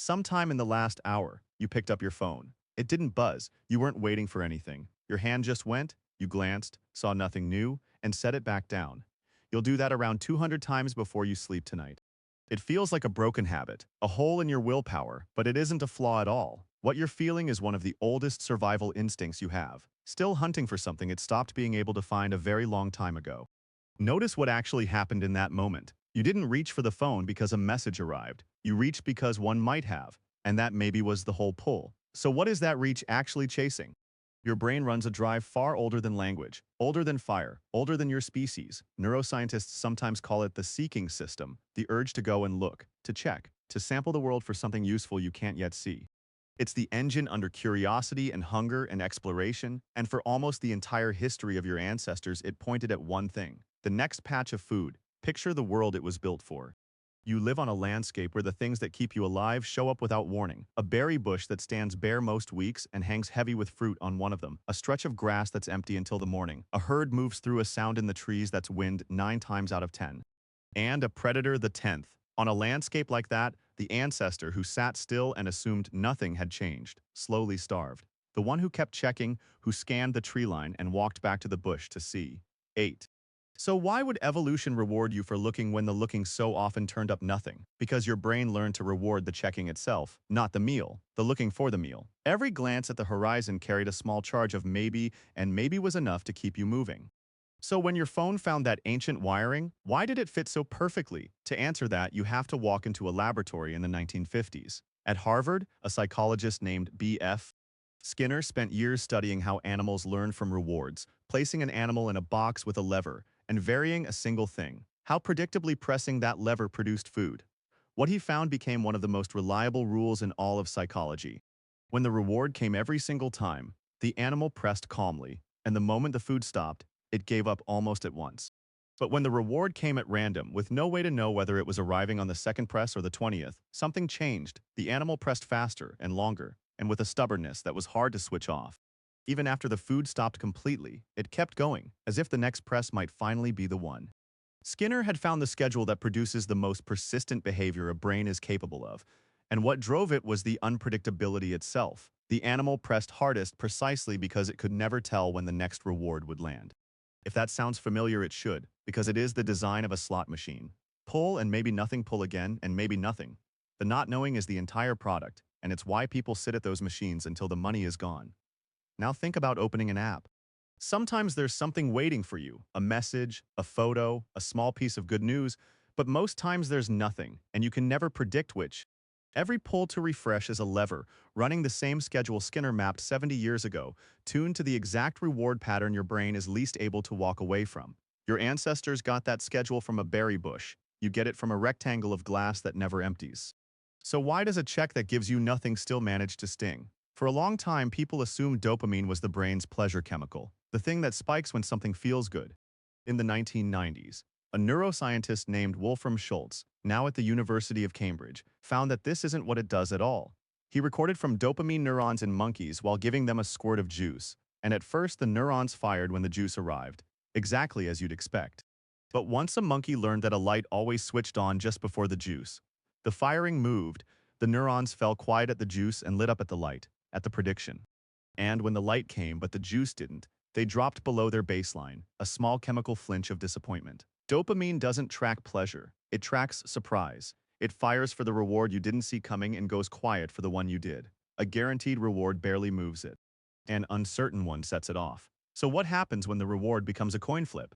Sometime in the last hour, you picked up your phone. It didn't buzz. You weren't waiting for anything. Your hand just went, you glanced, saw nothing new, and set it back down. You'll do that around 200 times before you sleep tonight. It feels like a broken habit, a hole in your willpower, but it isn't a flaw at all. What you're feeling is one of the oldest survival instincts you have, still hunting for something it stopped being able to find a very long time ago. Notice what actually happened in that moment. You didn't reach for the phone because a message arrived. You reached because one might have, and that maybe was the whole pull. So what is that reach actually chasing? Your brain runs a drive far older than language, older than fire, older than your species. Neuroscientists sometimes call it the seeking system, the urge to go and look, to check, to sample the world for something useful you can't yet see. It's the engine under curiosity and hunger and exploration, and for almost the entire history of your ancestors, it pointed at one thing: the next patch of food. Picture the world it was built for. You live on a landscape where the things that keep you alive show up without warning. A berry bush that stands bare most weeks and hangs heavy with fruit on one of them. A stretch of grass that's empty until the morning. A herd moves through a sound in the trees that's wind 9 times out of 10. And a predator the 10th. On a landscape like that, the ancestor who sat still and assumed nothing had changed, slowly starved. The one who kept checking, who scanned the tree line and walked back to the bush to see. 8. So why would evolution reward you for looking when the looking so often turned up nothing? Because your brain learned to reward the checking itself, not the meal, the looking for the meal. Every glance at the horizon carried a small charge of maybe, and maybe was enough to keep you moving. So when your phone found that ancient wiring, why did it fit so perfectly? To answer that, you have to walk into a laboratory in the 1950s. At Harvard, a psychologist named B.F. Skinner spent years studying how animals learn from rewards, placing an animal in a box with a lever, and varying a single thing: how predictably pressing that lever produced food. What he found became one of the most reliable rules in all of psychology. When the reward came every single time, the animal pressed calmly, and the moment the food stopped, it gave up almost at once. But when the reward came at random, with no way to know whether it was arriving on the second press or the 20th, something changed. The animal pressed faster and longer, and with a stubbornness that was hard to switch off. Even after the food stopped completely, it kept going, as if the next press might finally be the one. Skinner had found the schedule that produces the most persistent behavior a brain is capable of, and what drove it was the unpredictability itself. The animal pressed hardest precisely because it could never tell when the next reward would land. If that sounds familiar, it should, because it is the design of a slot machine. Pull and maybe nothing, pull again and maybe nothing. The not knowing is the entire product, and it's why people sit at those machines until the money is gone. Now think about opening an app. Sometimes there's something waiting for you, a message, a photo, a small piece of good news, but most times there's nothing, and you can never predict which. Every pull to refresh is a lever, running the same schedule Skinner mapped 70 years ago, tuned to the exact reward pattern your brain is least able to walk away from. Your ancestors got that schedule from a berry bush. You get it from a rectangle of glass that never empties. So why does a check that gives you nothing still manage to sting? For a long time, people assumed dopamine was the brain's pleasure chemical, the thing that spikes when something feels good. In the 1990s, a neuroscientist named Wolfram Schultz, now at the University of Cambridge, found that this isn't what it does at all. He recorded from dopamine neurons in monkeys while giving them a squirt of juice, and at first the neurons fired when the juice arrived, exactly as you'd expect. But once a monkey learned that a light always switched on just before the juice, the firing moved, the neurons fell quiet at the juice and lit up at the light, at the prediction. And when the light came but the juice didn't, they dropped below their baseline, a small chemical flinch of disappointment. Dopamine doesn't track pleasure, it tracks surprise. It fires for the reward you didn't see coming and goes quiet for the one you did. A guaranteed reward barely moves it. An uncertain one sets it off. So what happens when the reward becomes a coin flip?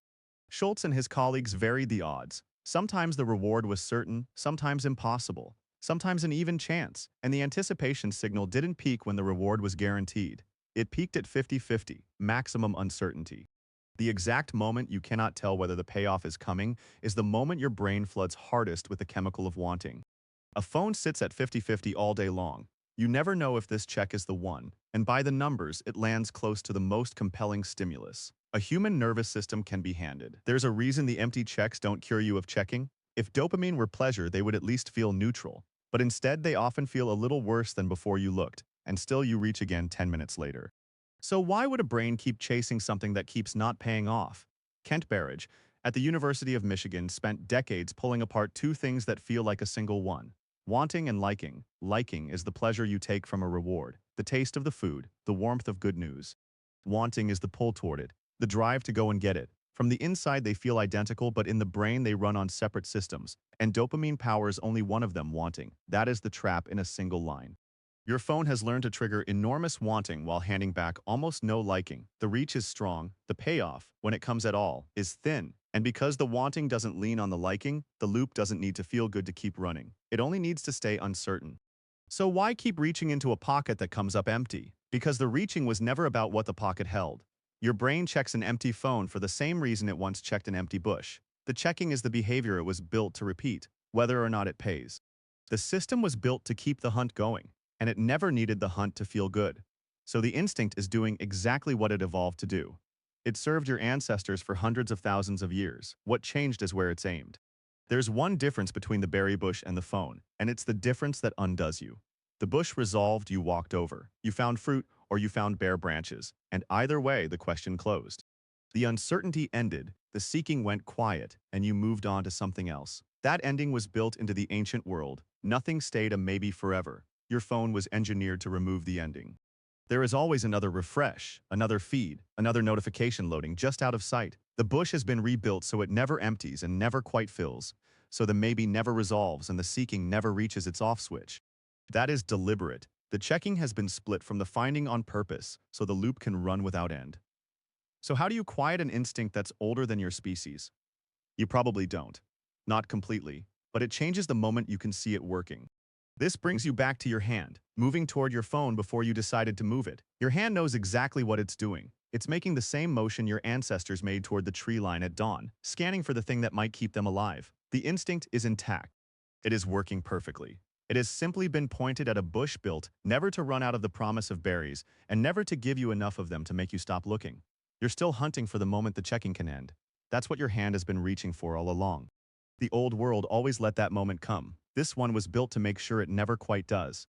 Schultz and his colleagues varied the odds. Sometimes the reward was certain, sometimes impossible, sometimes an even chance, and the anticipation signal didn't peak when the reward was guaranteed. It peaked at 50-50, maximum uncertainty. The exact moment you cannot tell whether the payoff is coming is the moment your brain floods hardest with the chemical of wanting. A phone sits at 50-50 all day long. You never know if this check is the one, and by the numbers, it lands close to the most compelling stimulus. A human nervous system can be handed. There's a reason the empty checks don't cure you of checking. If dopamine were pleasure, they would at least feel neutral. But instead, they often feel a little worse than before you looked, and still you reach again 10 minutes later. So why would a brain keep chasing something that keeps not paying off? Kent Berridge, at the University of Michigan, spent decades pulling apart two things that feel like a single one: Wanting and liking. Liking is the pleasure you take from a reward, the taste of the food, the warmth of good news. Wanting is the pull toward it, the drive to go and get it. From the inside, they feel identical, but in the brain, they run on separate systems, and dopamine powers only one of them, wanting. That is the trap in a single line. Your phone has learned to trigger enormous wanting while handing back almost no liking. The reach is strong, the payoff, when it comes at all, is thin. And because the wanting doesn't lean on the liking, the loop doesn't need to feel good to keep running. It only needs to stay uncertain. So why keep reaching into a pocket that comes up empty? Because the reaching was never about what the pocket held. Your brain checks an empty phone for the same reason it once checked an empty bush. The checking is the behavior it was built to repeat, whether or not it pays. The system was built to keep the hunt going, and it never needed the hunt to feel good. So the instinct is doing exactly what it evolved to do. It served your ancestors for hundreds of thousands of years. What changed is where it's aimed. There's one difference between the berry bush and the phone, and it's the difference that undoes you. The bush resolved, you walked over. You found fruit, or you found bare branches, and either way, the question closed. The uncertainty ended, the seeking went quiet, and you moved on to something else. That ending was built into the ancient world. Nothing stayed a maybe forever. Your phone was engineered to remove the ending. There is always another refresh, another feed, another notification loading just out of sight. The bush has been rebuilt so it never empties and never quite fills, so the maybe never resolves and the seeking never reaches its off switch. That is deliberate. The checking has been split from the finding on purpose, so the loop can run without end. So how do you quiet an instinct that's older than your species? You probably don't. Not completely, but it changes the moment you can see it working. This brings you back to your hand, moving toward your phone before you decided to move it. Your hand knows exactly what it's doing. It's making the same motion your ancestors made toward the tree line at dawn, scanning for the thing that might keep them alive. The instinct is intact. It is working perfectly. It has simply been pointed at a bush built never to run out of the promise of berries and never to give you enough of them to make you stop looking. You're still hunting for the moment the checking can end. That's what your hand has been reaching for all along. The old world always let that moment come. This one was built to make sure it never quite does.